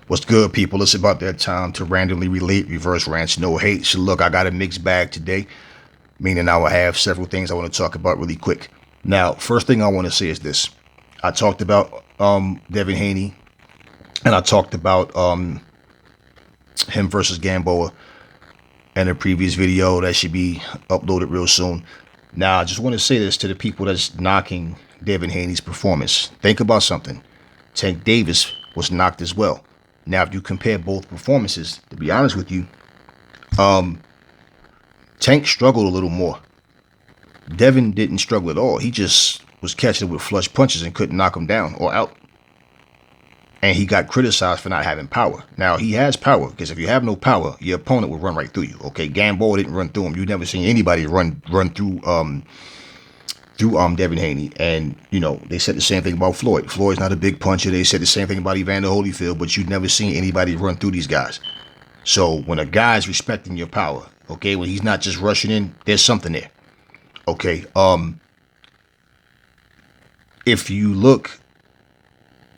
What's good, people? It's about that time to randomly relate, reverse rants, no hate. So look, I got a mixed bag today, meaning I will have several things I want to talk about really quick. Now, first thing I want to say is this. I talked about Devin Haney, and I talked about him versus Gamboa in a previous video that should be uploaded real soon. Now, I just want to say this to the people that's knocking Devin Haney's performance. Think about something. Tank Davis was knocked as well. Now, if you compare both performances, to be honest with you, Tank struggled a little more. Devin didn't struggle at all. He just was catching it with flush punches and couldn't knock him down or out. And he got criticized for not having power. Now, he has power, because if you have no power, your opponent will run right through you. Okay, Gamboa didn't run through him. You've never seen anybody run through Devin Haney. And, you know, they said the same thing about Floyd. Floyd's not a big puncher. They said the same thing about Evander Holyfield, but you've never seen anybody run through these guys. So when a guy's respecting your power, okay, when he's not just rushing in, there's something there. Okay, if you look,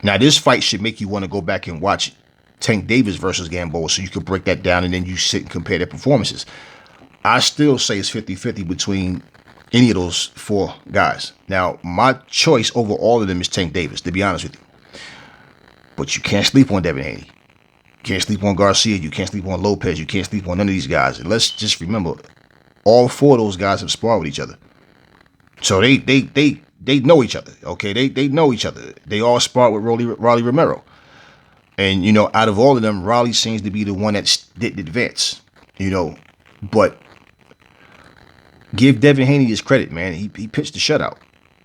now this fight should make you want to go back and watch Tank Davis versus Gamboa so you can break that down and then you sit and compare their performances. I still say it's 50-50 between any of those four guys. Now, my choice over all of them is Tank Davis, to be honest with you. But you can't sleep on Devin Haney. You can't sleep on Garcia. You can't sleep on Lopez. You can't sleep on none of these guys. And let's just remember, all four of those guys have sparred with each other. So they know each other, okay? They know each other. They all sparred with Rolly Romero. And, you know, out of all of them, Rolly seems to be the one that didn't advance, you know. But give Devin Haney his credit, man. He pitched the shutout.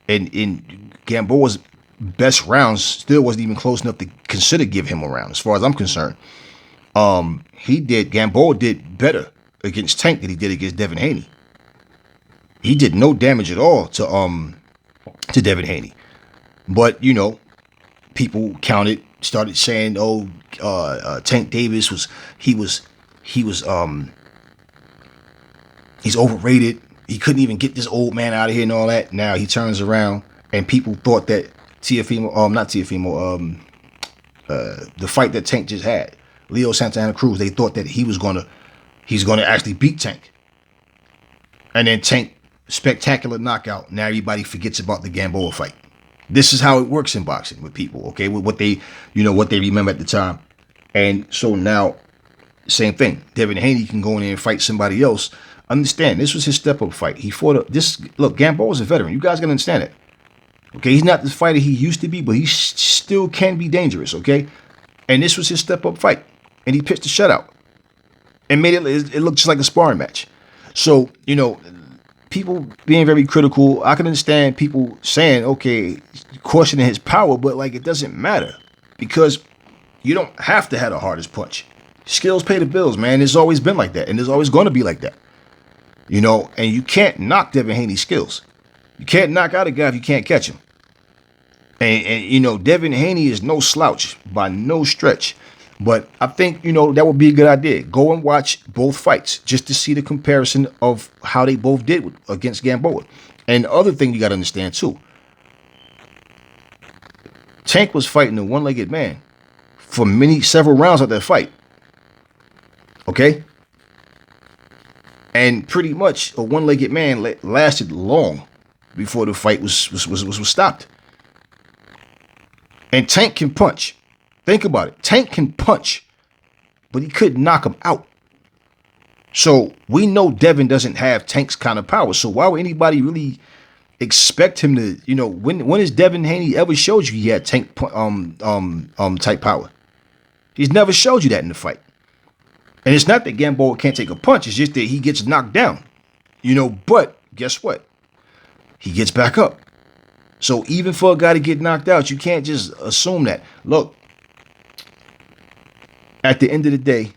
And in Gamboa's best rounds still wasn't even close enough to consider give him a round, as far as I'm concerned. Gamboa did better against Tank than he did against Devin Haney. He did no damage at all to Devin Haney. But, you know, people started saying, Tank Davis he's overrated. He couldn't even get this old man out of here and all that. Now he turns around and people thought that the fight that Tank just had, Leo Santana Cruz, they thought that he's gonna actually beat Tank. And then Tank, spectacular knockout. Now everybody forgets about the Gamboa fight. This is how it works in boxing with people, okay? With what they remember at the time. And so now, same thing. Devin Haney can go in there and fight somebody else. Understand, this was his step-up fight. He fought look, Gamboa's a veteran. You guys gotta understand it. Okay, he's not the fighter he used to be, but he still can be dangerous, okay? And this was his step-up fight. And he pitched a shutout. And made it look just like a sparring match. So, you know, people being very critical, I can understand people saying, okay, questioning his power, but like it doesn't matter. Because you don't have to have the hardest punch. Skills pay the bills, man. It's always been like that. And it's always going to be like that. You know, and you can't knock Devin Haney's skills. You can't knock out a guy if you can't catch him. And you know, Devin Haney is no slouch by no stretch. But I think, you know, that would be a good idea. Go and watch both fights just to see the comparison of how they both did against Gamboa. And the other thing you got to understand, too. Tank was fighting a one-legged man for several rounds of that fight. Okay? And pretty much a one-legged man lasted long before the fight was stopped. And Tank can punch. Think about it. Tank can punch, but he couldn't knock him out. So we know Devin doesn't have Tank's kind of power. So why would anybody really expect him to, you know, when has Devin Haney ever showed you he had Tank type power? He's never showed you that in the fight. And it's not that Gamboa can't take a punch. It's just that he gets knocked down. You know, but guess what? He gets back up. So even for a guy to get knocked out, you can't just assume that. Look, at the end of the day,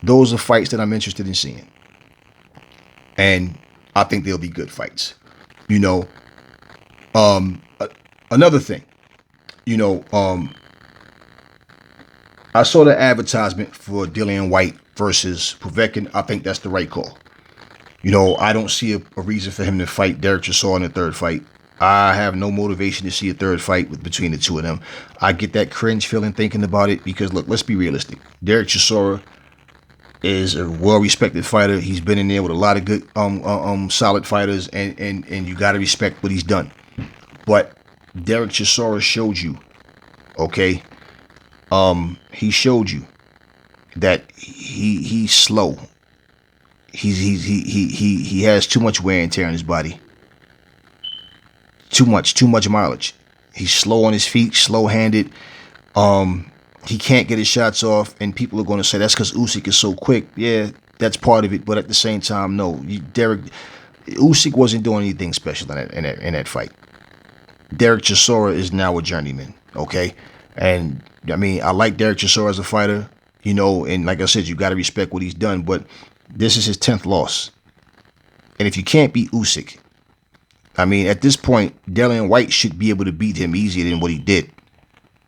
those are fights that I'm interested in seeing. And I think they'll be good fights. You know, another thing, you know, I saw the advertisement for Dillian Whyte versus Povetkin. I think that's the right call. You know, I don't see a reason for him to fight Derek Chisora in the third fight. I have no motivation to see a third fight between the two of them. I get that cringe feeling thinking about it because, look, let's be realistic. Derek Chisora is a well-respected fighter. He's been in there with a lot of good, solid fighters, and you got to respect what he's done. But Derek Chisora showed you, okay? He showed you that he's slow. He has too much wear and tear on his body. Too much mileage. He's slow on his feet, slow-handed. He can't get his shots off, and people are going to say that's because Usyk is so quick. Yeah, that's part of it, but at the same time, no. Usyk wasn't doing anything special in that fight. Derek Chisora is now a journeyman, okay? And I mean, I like Derek Chisora as a fighter, you know, and like I said, you got to respect what he's done, but this is his 10th loss. And if you can't beat Usyk, I mean, at this point, Dillian Whyte should be able to beat him easier than what he did.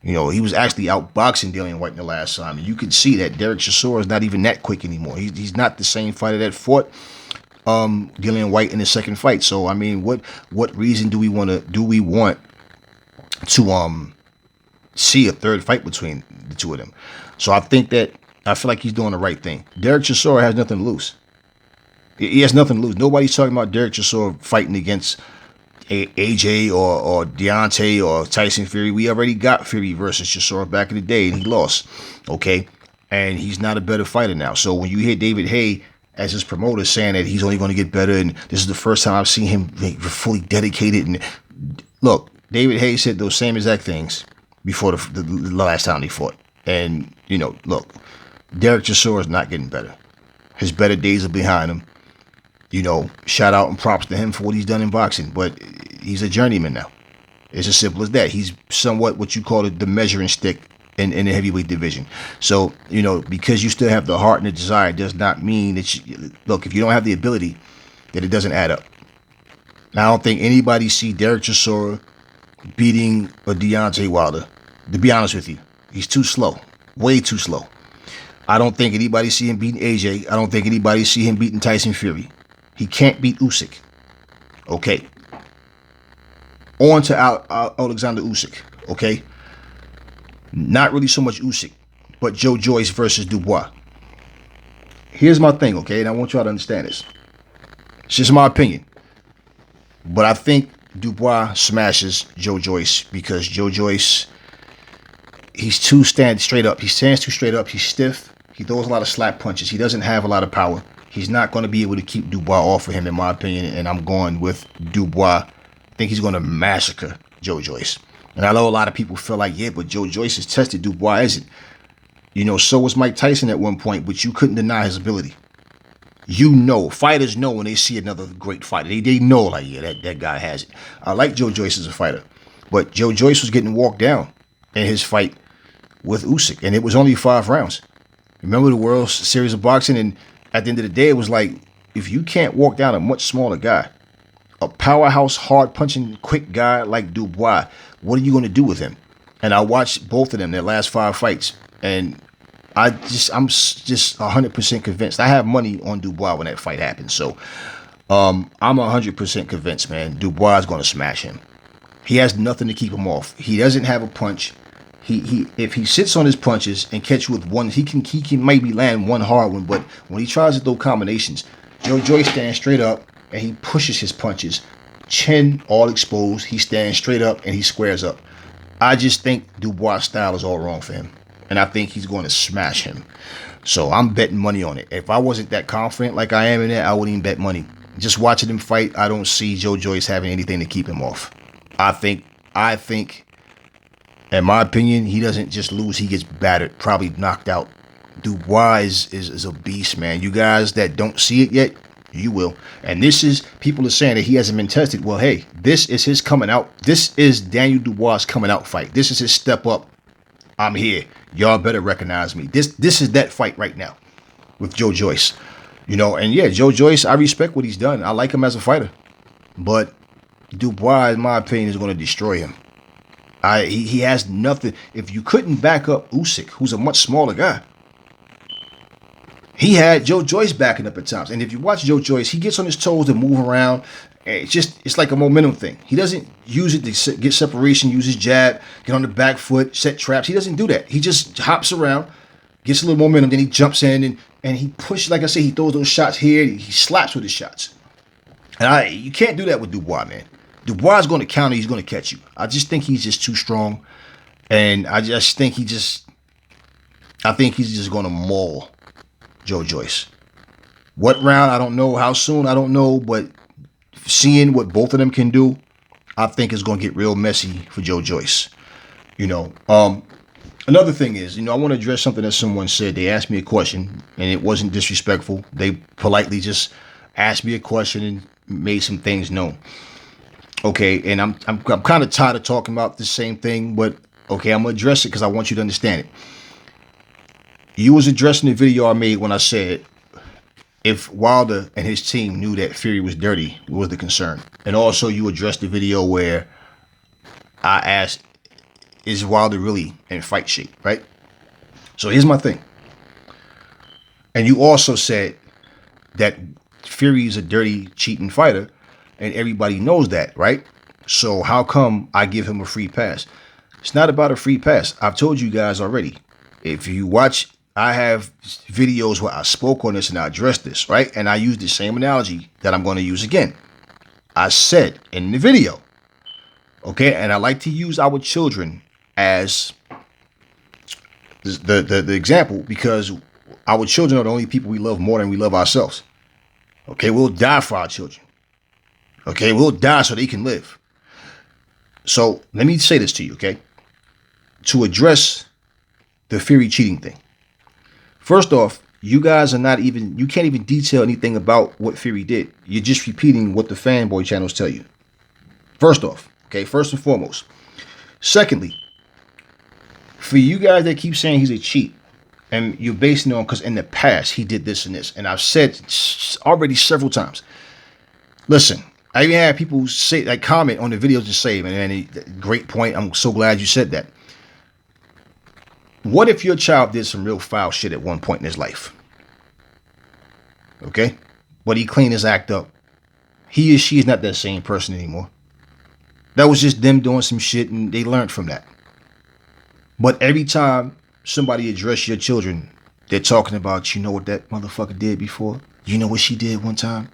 You know, he was actually outboxing Dillian Whyte in the last time. And you can see that Derek Chisora is not even that quick anymore. He's not the same fighter that fought Dillian Whyte in the second fight. So, I mean, what reason do we want to see a third fight between the two of them? So I feel like he's doing the right thing. Derek Chisora has nothing to lose. He has nothing to lose. Nobody's talking about Derek Chisora fighting against AJ or Deontay or Tyson Fury. We already got Fury versus Chisora back in the day, and he lost. Okay, and he's not a better fighter now. So when you hear David Haye as his promoter saying that he's only going to get better, and this is the first time I've seen him fully dedicated. And look, David Haye said those same exact things before the last time they fought. And you know, look, Derek Chisora is not getting better. His better days are behind him. You know, shout out and props to him for what he's done in boxing, but he's a journeyman now. It's as simple as that. He's somewhat what you call the measuring stick in the heavyweight division. So, you know, because you still have the heart and the desire does not mean that look, if you don't have the ability, that it doesn't add up. Now, I don't think anybody see Derek Chisora beating a Deontay Wilder. To be honest with you, he's too slow, way too slow. I don't think anybody see him beating AJ. I don't think anybody see him beating Tyson Fury. He can't beat Usyk. Okay. On to Alexander Usyk. Okay. Not really so much Usyk, but Joyce versus Dubois. Here's my thing, okay? And I want y'all to understand this. It's just my opinion. But I think Dubois smashes Joyce because Joyce, he's too straight up. He stands too straight up. He's stiff. He throws a lot of slap punches. He doesn't have a lot of power. He's not going to be able to keep Dubois off of him, in my opinion, and I'm going with Dubois. I think he's going to massacre Joyce. And I know a lot of people feel like, yeah, but Joyce is tested, Dubois isn't. You know, so was Mike Tyson at one point, but you couldn't deny his ability. You know, fighters know when they see another great fighter. They know, like, yeah, that guy has it. I like Joyce as a fighter, but Joyce was getting walked down in his fight with Usyk, and it was only 5 rounds. Remember the World Series of Boxing, and at the end of the day, it was like, if you can't walk down a much smaller guy, a powerhouse, hard-punching, quick guy like Dubois, what are you going to do with him? And I watched both of them, their last 5 fights, and I'm just 100% convinced. I have money on Dubois when that fight happened, so I'm 100% convinced, man, Dubois is going to smash him. He has nothing to keep him off. He doesn't have a punch. He if he sits on his punches and catch you with one, he can maybe land one hard one, but when he tries to throw combinations, Joyce stands straight up and he pushes his punches, chin all exposed. He stands straight up and he squares up. I just think Dubois' style is all wrong for him, and I think he's going to smash him. So I'm betting money on it. If I wasn't that confident like I am in it, I wouldn't even bet money. Just watching him fight, I don't see Joyce having anything to keep him off. I think, in my opinion, he doesn't just lose, he gets battered, probably knocked out. Dubois is a beast, man. You guys that don't see it yet, you will. And this is, people are saying that he hasn't been tested. Well, hey, this is his coming out. This is Daniel Dubois' coming out fight. This is his step up. I'm here. Y'all better recognize me. This is that fight right now with Joyce. You know, and yeah, Joyce, I respect what he's done. I like him as a fighter. But Dubois, in my opinion, is going to destroy him. He has nothing. If you couldn't back up Usyk, who's a much smaller guy, He had Joe Joyce backing up at times. And if you watch Joe Joyce, he gets on his toes to move around. It's like a momentum thing. He doesn't use it to get separation, use his jab, get on the back foot, set traps. He doesn't do that. He just hops around, gets a little momentum, then he jumps in and he pushes, like I say, he throws those shots here. He slaps with his shots. And you can't do that with Dubois, man. Dubois is going to counter. He's going to catch you. I just think he's just too strong. And I think he's just going to maul Joe Joyce. What round? I don't know. How soon? I don't know. But seeing what both of them can do, I think it's going to get real messy for Joe Joyce. Another thing is, I want to address something that someone said. They asked me a question, and it wasn't disrespectful. They politely just asked me a question and made some things known. Okay, and I'm kind of tired of talking about the same thing, but okay, I'm gonna address it because I want you to understand it. You was addressing the video I made when I said if Wilder and his team knew that Fury was dirty, what was the concern? And also you addressed the video where I asked, is Wilder really in fight shape, right? So here's my thing. And you also said that Fury is a dirty, cheating fighter, and everybody knows that, right? So how come I give him a free pass? It's not about a free pass. I've told you guys already. If you watch, I have videos where I spoke on this and I addressed this, right? And I use the same analogy that I'm going to use again. I said in the video, okay, and I like to use our children as the example because our children are the only people we love more than we love ourselves. Okay, we'll die for our children. Okay, we'll die so they can live. So let me say this to you, okay? To address the Fury cheating thing. First off, you guys are you can't even detail anything about what Fury did. You're just repeating what the fanboy channels tell you. First off, okay, first and foremost. Secondly, for you guys that keep saying he's a cheat, and you're basing it on because in the past he did this and this, and I've said already several times. Listen, I even had people say, like, comment on the videos to say, man, great point. I'm so glad you said that. What if your child did some real foul shit at one point in his life? Okay? But he cleaned his act up. He or she is not that same person anymore. That was just them doing some shit and they learned from that. But every time somebody address your children, they're talking about, you know what that motherfucker did before? You know what she did one time?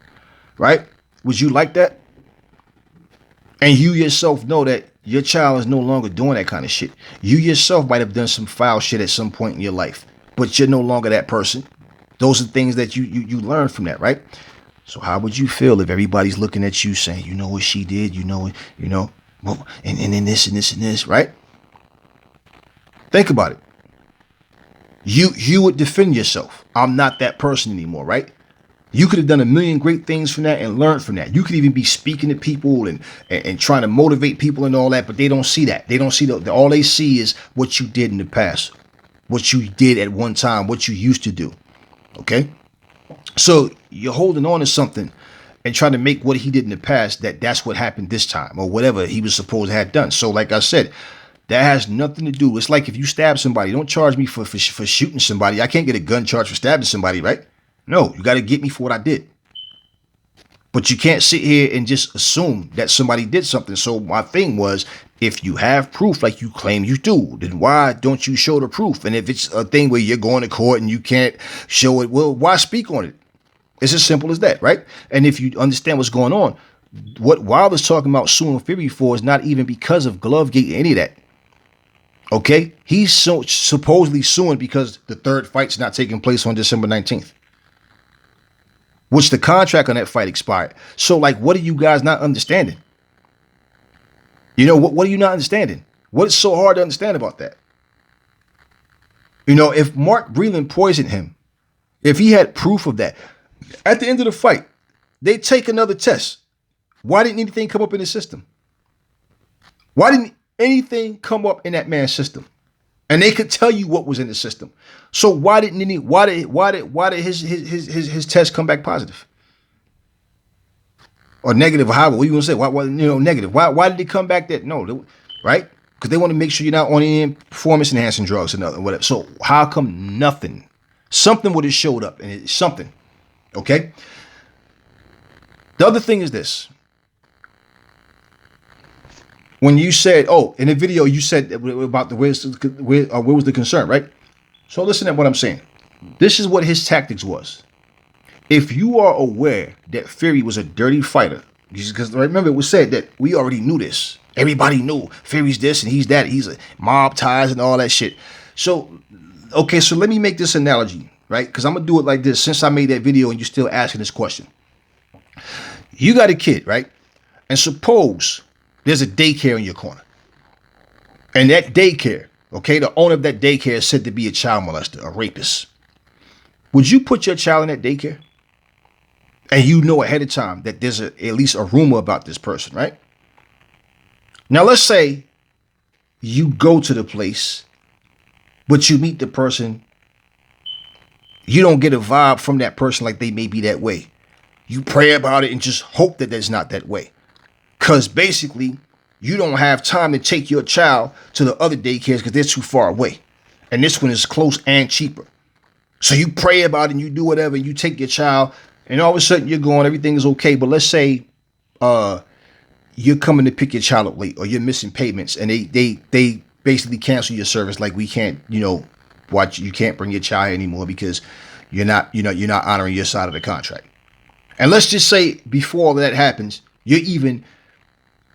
Right? Would you like that? And you yourself know that your child is no longer doing that kind of shit. You yourself might have done some foul shit at some point in your life, but you're no longer that person. Those are things that you learn from that, right? So how would you feel if everybody's looking at you saying, you know what she did, well, and then this and this and this, right? Think about it. You would defend yourself. I'm not that person anymore, right? You could have done a million great things from that and learned from that. You could even be speaking to people and trying to motivate people and all that, but they don't see that. They don't see all they see is what you did in the past, what you did at one time, what you used to do. Okay? So you're holding on to something and trying to make what he did in the past that's what happened this time or whatever he was supposed to have done. So like I said, that has nothing to do. It's like if you stab somebody, don't charge me for shooting somebody. I can't get a gun charge for stabbing somebody, right? No, you got to get me for what I did. But you can't sit here and just assume that somebody did something. So my thing was, if you have proof like you claim you do, then why don't you show the proof? And if it's a thing where you're going to court and you can't show it, well, why speak on it? It's as simple as that, right? And if you understand what's going on, what Wilder's talking about suing Fury for is not even because of Glovegate or any of that. Okay? He's supposedly suing because the third fight's not taking place on December 19th. Which the contract on that fight expired. So, like, what are you guys not understanding? What are you not understanding? What is so hard to understand about that? If Mark Breland poisoned him, if he had proof of that, at the end of the fight, they take another test. Why didn't anything come up in the system? Why didn't anything come up in that man's system? And they could tell you what was in the system. So why did his test come back positive? Or negative, or however, what are you gonna say? Why negative? Why did it come back that? No, right? Because they want to make sure you're not on any performance enhancing drugs and whatever. So how come nothing Something would have showed up, and it's something. Okay. The other thing is this. When you said, oh, in the video, you said about the where was the concern, right? So listen to what I'm saying. This is what his tactics was. If you are aware that Fury was a dirty fighter, because remember it was said that we already knew this. Everybody knew Fury's this and he's that. He's a mob ties and all that shit. So, okay, so let me make this analogy, right? Because I'm going to do it like this since I made that video and you're still asking this question. You got a kid, right? And suppose there's a daycare in your corner. And that daycare, okay, the owner of that daycare is said to be a child molester, a rapist. Would you put your child in that daycare? And you know ahead of time that there's at least a rumor about this person, right? Now, let's say you go to the place, but you meet the person. You don't get a vibe from that person like they may be that way. You pray about it and just hope that that's not that way. Because basically, you don't have time to take your child to the other daycares because they're too far away. And this one is close and cheaper. So you pray about it and you do whatever. And you take your child and all of a sudden you're going, everything is okay. But let's say you're coming to pick your child up late or you're missing payments and they basically cancel your service. Like we can't, you can't bring your child anymore because you're not honoring your side of the contract. And let's just say before that happens, you're even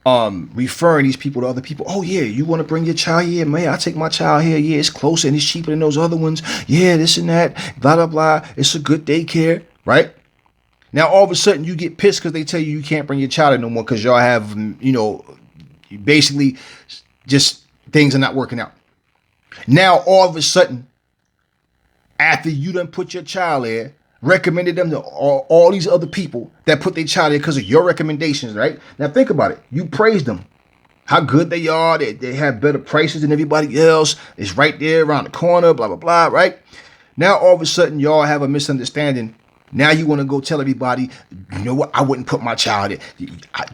referring these people to other people. Oh yeah, you want to bring your child here? Man, I take my child here. Yeah, it's closer and it's cheaper than those other ones. Yeah, this and that, blah, blah, blah. It's a good daycare, right? Now, all of a sudden you get pissed because they tell you can't bring your child in no more because y'all have, basically just things are not working out. Now, all of a sudden, after you done put your child there, recommended them to all these other people that put their child there because of your recommendations, right? Now think about it. You praised them. How good they are. They have better prices than everybody else. It's right there around the corner, blah, blah, blah, right? Now all of a sudden y'all have a misunderstanding. Now you want to go tell everybody, you know what? I wouldn't put my child there.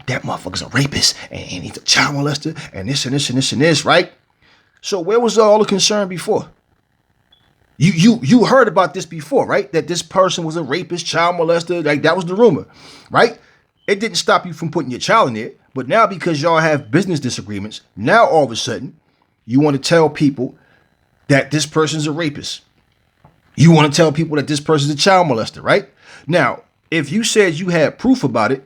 That motherfucker's a rapist and he's a child molester and this and this and this and this, right? So where was all the concern before? You heard about this before, right? That this person was a rapist, child molester, like that was the rumor, right? It didn't stop you from putting your child in there, but now because y'all have business disagreements, now all of a sudden you want to tell people that this person's a rapist. You want to tell people that this person's a child molester, right? Now, if you said you had proof about it,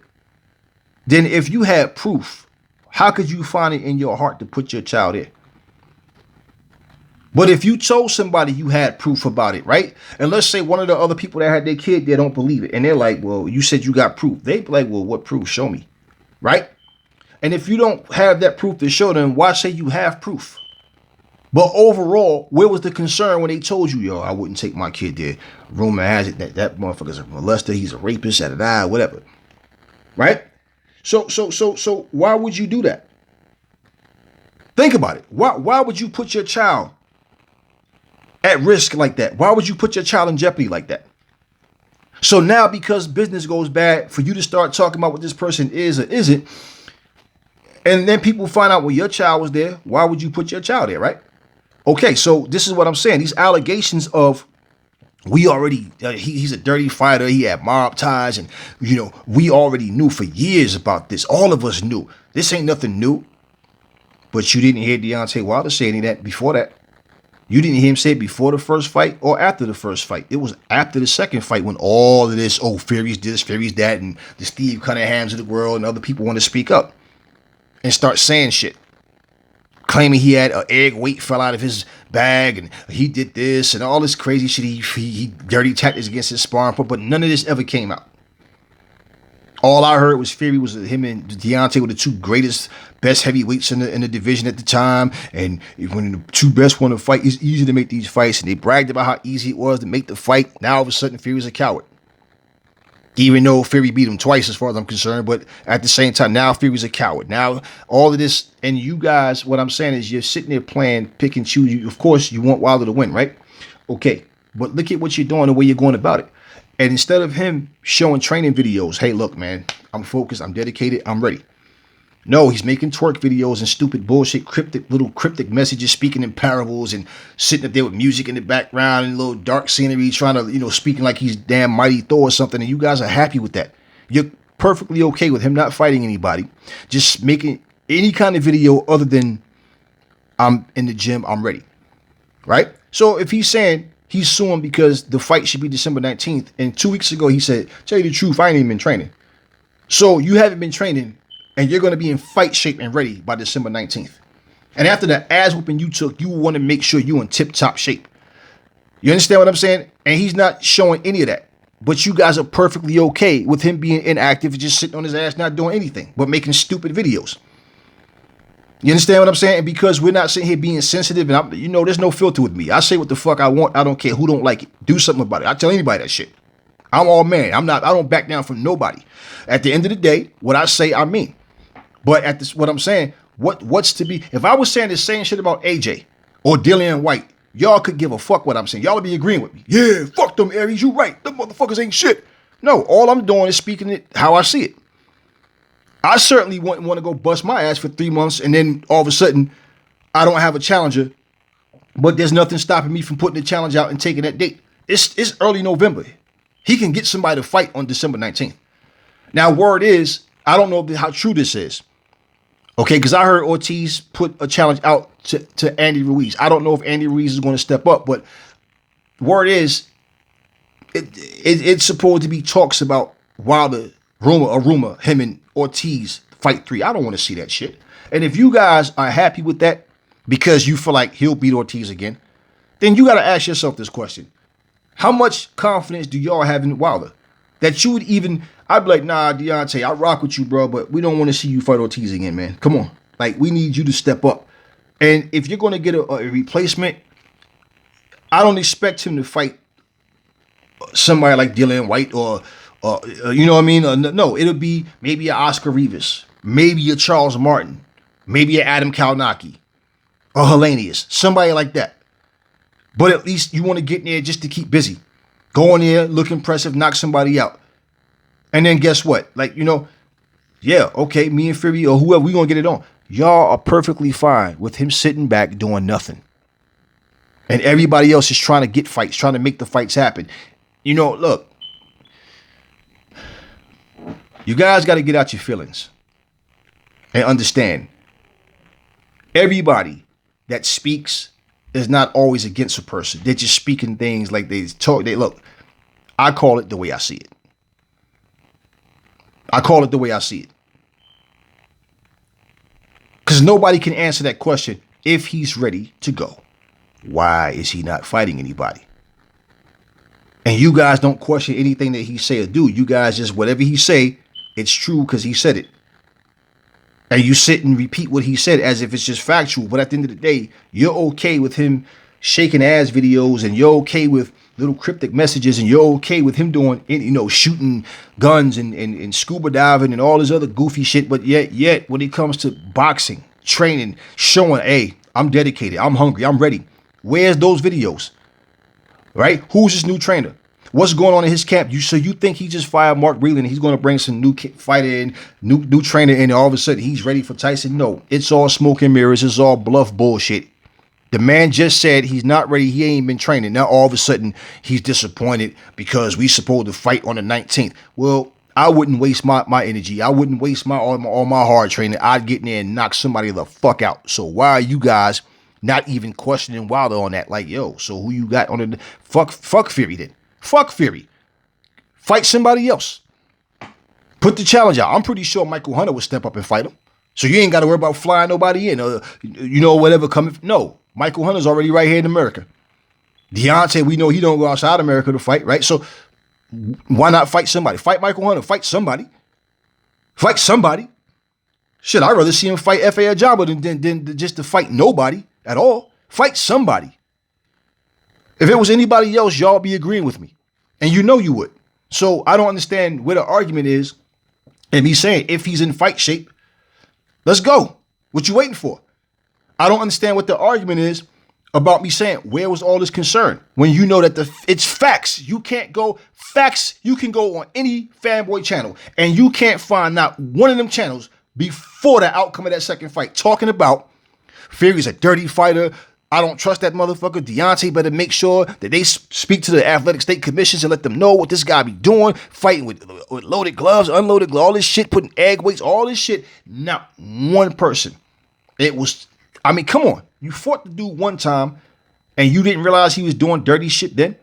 then if you had proof, how could you find it in your heart to put your child there? But if you told somebody you had proof about it, right? And let's say one of the other people that had their kid there don't believe it. And they're like, well, you said you got proof. They be like, well, what proof? Show me. Right? And if you don't have that proof to show them, why say you have proof? But overall, where was the concern when they told you, yo, I wouldn't take my kid there? Rumor has it that motherfucker's a molester. He's a rapist, whatever. Right? So why would you do that? Think about it. Why would you put your child at risk like that? Why would you put your child in jeopardy like that? So now because business goes bad, for you to start talking about what this person is or isn't, and then people find out, well, your child was there. Why would you put your child there, right? Okay, so this is what I'm saying. These allegations of we already, he's a dirty fighter. He had mob ties and, we already knew for years about this. All of us knew. This ain't nothing new. But you didn't hear Deontay Wilder say any of that before that. You didn't hear him say it before the first fight or after the first fight. It was after the second fight when all of this, Fury's this, Fury's that, and the Steve Cunninghams of the world and other people want to speak up and start saying shit. Claiming he had an egg weight fell out of his bag and he did this and all this crazy shit. He dirty tactics against his sparring, but none of this ever came out. All I heard was Fury was him and Deontay were the two greatest, best heavyweights in the division at the time. And when the two best want to fight, it's easy to make these fights. And they bragged about how easy it was to make the fight. Now all of a sudden, Fury's a coward. Even though Fury beat him twice as far as I'm concerned. But at the same time, now Fury's a coward. Now all of this, and you guys, what I'm saying is you're sitting there playing, pick and choose. Of course, you want Wilder to win, right? Okay, but look at what you're doing, the way you're going about it. And instead of him showing training videos, hey, look, man, I'm focused, I'm dedicated, I'm ready. No, he's making twerk videos and stupid bullshit, cryptic messages, speaking in parables and sitting up there with music in the background and little dark scenery, trying to, speaking like he's damn mighty Thor or something. And you guys are happy with that. You're perfectly okay with him not fighting anybody, just making any kind of video other than I'm in the gym, I'm ready. Right? So if he's saying he's suing because the fight should be December 19th, and 2 weeks ago he said, tell you the truth, I ain't even been training. So you haven't been training, and you're going to be in fight shape and ready by December 19th. And after the ass whooping you took, you want to make sure you're in tip-top shape. You understand what I'm saying? And he's not showing any of that. But you guys are perfectly okay with him being inactive and just sitting on his ass, not doing anything, but making stupid videos. You understand what I'm saying? And because we're not sitting here being sensitive, and there's no filter with me. I say what the fuck I want. I don't care who don't like it. Do something about it. I tell anybody that shit. I'm all man. I don't back down from nobody. At the end of the day, what I say, I mean. But what I'm saying, what's to be, if I was saying the same shit about AJ or Dillian Whyte, y'all could give a fuck what I'm saying. Y'all would be agreeing with me. Yeah, fuck them Aries, you right. Them motherfuckers ain't shit. No, all I'm doing is speaking it how I see it. I certainly wouldn't want to go bust my ass for 3 months and then all of a sudden I don't have a challenger, but there's nothing stopping me from putting the challenge out and taking that date. It's early November. He can get somebody to fight on December 19th. Now, word is, I don't know how true this is. Okay, because I heard Ortiz put a challenge out to Andy Ruiz. I don't know if Andy Ruiz is going to step up, but word is, it's supposed to be talks about Wilder, rumor, him and Ortiz fight 3. I don't want to see that shit. And if you guys are happy with that because you feel like he'll beat Ortiz again, then you got to ask yourself this question. How much confidence do y'all have in Wilder? That you would even, I'd be like, nah, Deontay, I rock with you, bro, but we don't want to see you fight Ortiz again, man. Come on. Like, we need you to step up. And if you're going to get a replacement, I don't expect him to fight somebody like Dillian Whyte or you know what I mean? No, it'll be maybe an Oscar Rivas, maybe a Charles Martin, maybe an Adam Kalnaki, or Hellenius, somebody like that. But at least you want to get in there just to keep busy. Go in there, look impressive, knock somebody out. And then guess what? Like, yeah, okay, me and Fury or whoever, we going to get it on. Y'all are perfectly fine with him sitting back doing nothing. And everybody else is trying to get fights, trying to make the fights happen. Look, you guys got to get out your feelings and understand everybody that speaks is not always against a person. They're just speaking things like they talk. Look, I call it the way I see it. I call it the way I see it. Because nobody can answer that question if he's ready to go. Why is he not fighting anybody? And you guys don't question anything that he say or do. You guys just, whatever he say, it's true because he said it. And you sit and repeat what he said as if it's just factual. But at the end of the day, you're okay with him shaking ass videos, and you're okay with little cryptic messages, and you're okay with him doing, shooting guns and scuba diving and all this other goofy shit. But yet, when it comes to boxing, training, showing, hey, I'm dedicated, I'm hungry, I'm ready. Where's those videos? Right? Who's his new trainer? What's going on in his camp? So you think he just fired Mark Breland and he's going to bring some new fighter in, new trainer in, and all of a sudden he's ready for Tyson? No, it's all smoke and mirrors. It's all bluff bullshit. The man just said he's not ready. He ain't been training. Now all of a sudden he's disappointed because we supposed to fight on the 19th. Well, I wouldn't waste my energy. I wouldn't waste all my hard training. I'd get in there and knock somebody the fuck out. So why are you guys not even questioning Wilder on that? Like, yo, so who you got on the fuck Fury then? Fuck Fury. Fight somebody else. Put the challenge out. I'm pretty sure Michael Hunter would step up and fight him. So you ain't got to worry about flying nobody in or, whatever coming. No, Michael Hunter's already right here in America. Deontay, we know he don't go outside America to fight, right? So why not fight somebody? Fight Michael Hunter. Fight somebody. Fight somebody. Shit, I'd rather see him fight F.A. Ajaba than just to fight nobody at all. Fight somebody. If it was anybody else, y'all be agreeing with me. And you would. So I don't understand where the argument is. And me saying, if he's in fight shape, let's go. What you waiting for? I don't understand what the argument is about me saying, where was all this concern? When you know that it's facts. You can't go facts. You can go on any fanboy channel and you can't find not one of them channels before the outcome of that second fight, talking about Fury's a dirty fighter. I don't trust that motherfucker. Deontay better make sure that they speak to the athletic state commissions and let them know what this guy be doing, fighting with loaded gloves, unloaded gloves, all this shit, putting egg weights, all this shit. Not one person. It was, I mean, come on. You fought the dude one time and you didn't realize he was doing dirty shit then?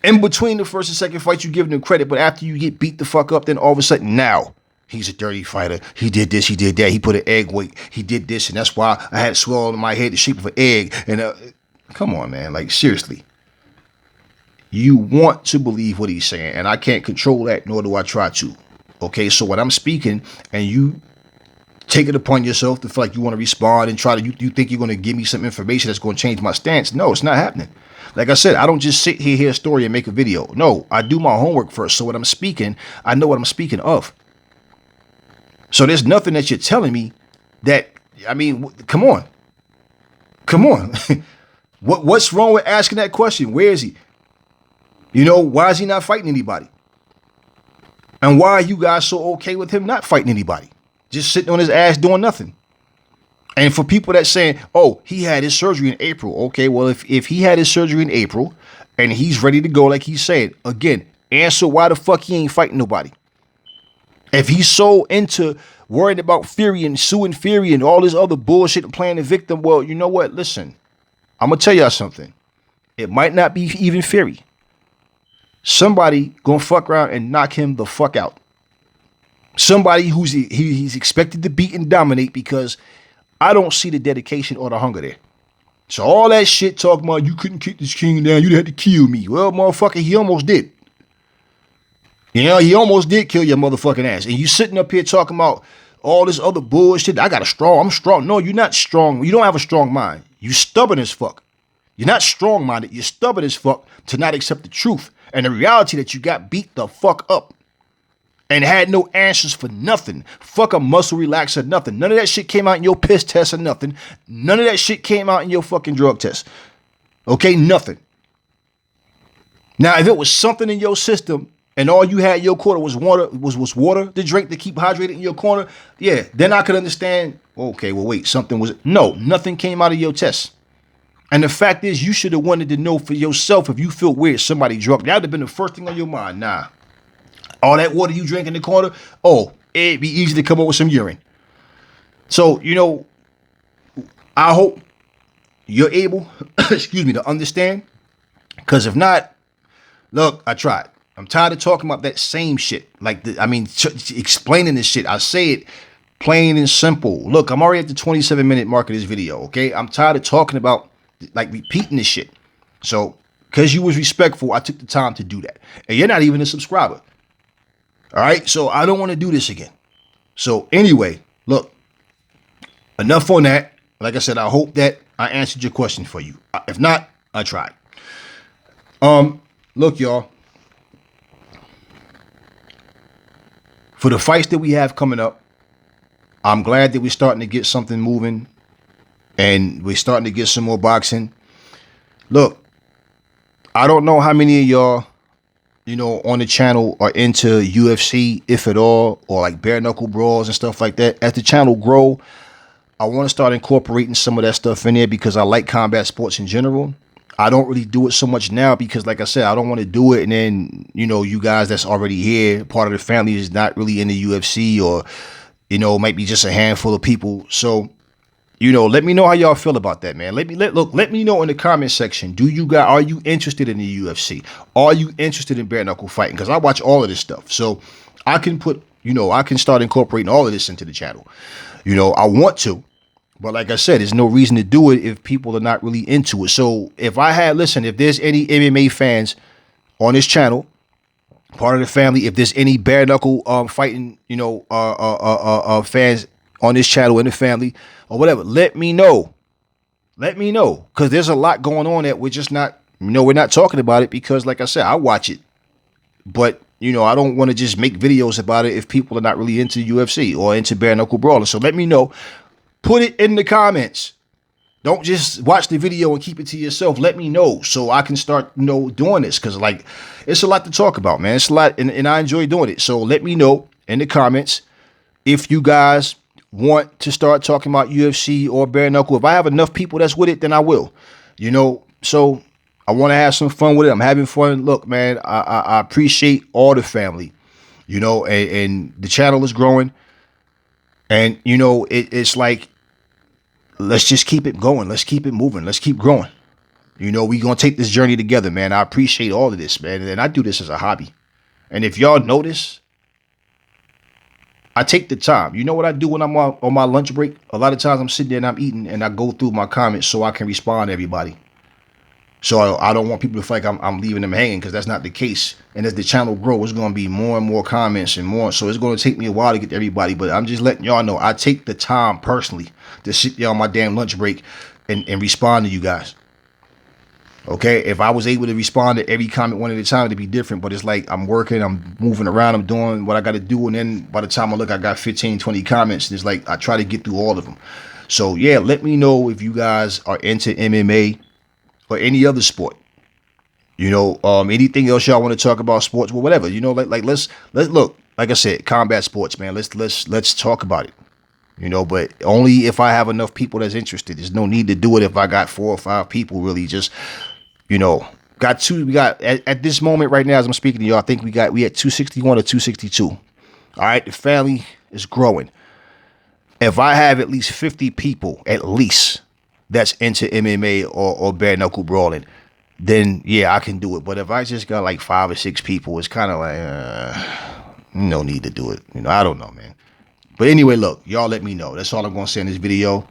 In between the first and second fights, you give him credit, but after you get beat the fuck up, then all of a sudden now, he's a dirty fighter. He did this, he did that. He put an egg weight. He did this, and that's why I had swell in my head the shape of an egg. And come on, man. Like, seriously. You want to believe what he's saying, and I can't control that, nor do I try to. Okay, so when I'm speaking, and you take it upon yourself to feel like you want to respond and try to, you think you're going to give me some information that's going to change my stance. No, it's not happening. Like I said, I don't just sit here, hear a story, and make a video. No, I do my homework first. So when I'm speaking, I know what I'm speaking of. So there's nothing that you're telling me that, I mean, come on. Come on. What's wrong with asking that question? Where is he? You know, why is he not fighting anybody? And why are you guys so okay with him not fighting anybody? Just sitting on his ass doing nothing. And for people that saying, oh, he had his surgery in April. Okay, well, if he had his surgery in April and he's ready to go like he's saying, again, answer why the fuck he ain't fighting nobody. If he's so into worrying about Fury and suing Fury and all this other bullshit and playing the victim, well, you know what? Listen, I'm going to tell y'all something. It might not be even Fury. Somebody going to fuck around and knock him the fuck out. Somebody who's he's expected to beat and dominate, because I don't see the dedication or the hunger there. So all that shit talking about you couldn't kick this king down, you'd have to kill me. Well, motherfucker, he almost did. You know, he almost did kill your motherfucking ass. And you sitting up here talking about all this other bullshit. I'm strong. No, you're not strong. You don't have a strong mind. You stubborn as fuck. You're not strong-minded. You're stubborn as fuck to not accept the truth and the reality that you got beat the fuck up and had no answers for nothing. Fuck a muscle relaxer, nothing. None of that shit came out in your piss test or nothing. None of that shit came out in your fucking drug test. Okay, nothing. Now, if it was something in your system and all you had in your corner was water to drink to keep hydrated in your corner, yeah, then I could understand, okay, well, wait, something was, no, nothing came out of your test. And the fact is, you should have wanted to know for yourself if you feel weird, somebody drunk. That would have been the first thing on your mind. Nah. All that water you drink in the corner, oh, it'd be easy to come up with some urine. So, you know, I hope you're able, excuse me, to understand. Because if not, look, I tried. I'm tired of talking about that same shit. Like, explaining this shit. I say it plain and simple. Look, I'm already at the 27-minute mark of this video, okay? I'm tired of talking about, like, repeating this shit. So, because you was respectful, I took the time to do that. And you're not even a subscriber. All right? So, I don't want to do this again. So, anyway, look, enough on that. Like I said, I hope that I answered your question for you. If not, I tried. Look, y'all. For the fights that we have coming up, I'm glad that we're starting to get something moving and we're starting to get some more boxing. Look, I don't know how many of y'all, you know, on the channel are into UFC, if at all, or like bare knuckle brawls and stuff like that. As the channel grow, I want to start incorporating some of that stuff in there because I like combat sports in general. I don't really do it so much now because, like I said, I don't want to do it. And then, you know, you guys that's already here, part of the family is not really in the UFC, or, you know, might be just a handful of people. So, you know, let me know how y'all feel about that, man. Let me know in the comment section. Are you interested in the UFC? Are you interested in bare knuckle fighting? Because I watch all of this stuff. So I can I can start incorporating all of this into the channel. You know, I want to. But like I said, there's no reason to do it if people are not really into it. So if there's any MMA fans on this channel, part of the family, if there's any bare knuckle fighting, you know, fans on this channel in the family or whatever, let me know. Let me know. Because there's a lot going on that we're just not, we're not talking about it because, like I said, I watch it. But, you know, I don't want to just make videos about it if people are not really into UFC or into bare knuckle brawling. So let me know. Put it in the comments. Don't just watch the video and keep it to yourself. Let me know so I can start, doing this. Because, like, it's a lot to talk about, man. It's a lot, and I enjoy doing it. So let me know. in the comments if you guys want to start talking about UFC or bare knuckle. If I have enough people that's with it, then I will. You know, so I want to have some fun with it. I'm having fun. Look, man, I appreciate all the family, you know, and the channel is growing. And, you know, it's like, let's just keep it going. Let's keep it moving. Let's keep growing. You know, we going to take this journey together, man. I appreciate all of this, man. And I do this as a hobby. And if y'all notice, I take the time. You know what I do when I'm on my lunch break? A lot of times I'm sitting there and I'm eating and I go through my comments so I can respond to everybody. So I don't want people to feel like I'm leaving them hanging, because that's not the case. And as the channel grows, it's going to be more and more comments and more. So it's going to take me a while to get to everybody. But I'm just letting y'all know I take the time personally to sit there on my damn lunch break and respond to you guys. Okay, if I was able to respond to every comment one at a time, it'd be different. But it's like I'm working, I'm moving around, I'm doing what I got to do. And then by the time I look, I got 15, 20 comments. And it's like I try to get through all of them. So, yeah, let me know if you guys are into MMA or any other sport. You know, anything else y'all want to talk about sports, well, whatever. You know, like let's look, like I said, combat sports, man. Let's talk about it. You know, but only if I have enough people that's interested. There's no need to do it if I got 4 or 5 people really just, you know, we got at this moment right now as I'm speaking to y'all, I think we at 261 or 262. All right, the family is growing. If I have at least 50 people, at least, that's into MMA or bare knuckle brawling, then yeah, I can do it. But if I just got like 5 or 6 people, it's kind of like no need to do it. You know, I don't know, man. But anyway, look, y'all let me know. That's all I'm gonna say in this video.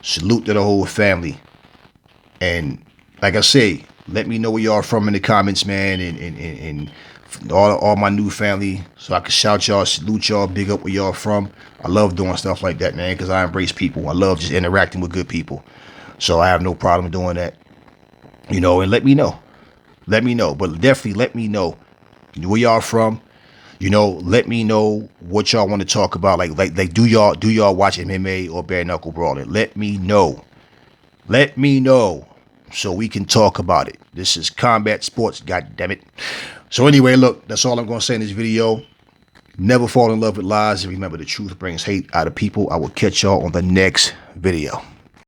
Salute to the whole family. And like I say, let me know where y'all from in the comments, man, and all my new family, so I can shout y'all, salute y'all, big up where y'all from. I love doing stuff like that, man, because I embrace people. I love just interacting with good people. So I have no problem doing that. You know, and let me know. Let me know. But definitely let me know where y'all from. You know, let me know what y'all want to talk about. Like do y'all watch MMA or bare knuckle brawling? Let me know. Let me know so we can talk about it. This is combat sports, god damn it. So anyway, look, that's all I'm going to say in this video. Never fall in love with lies, and remember, the truth brings hate out of people. I will catch y'all on the next video.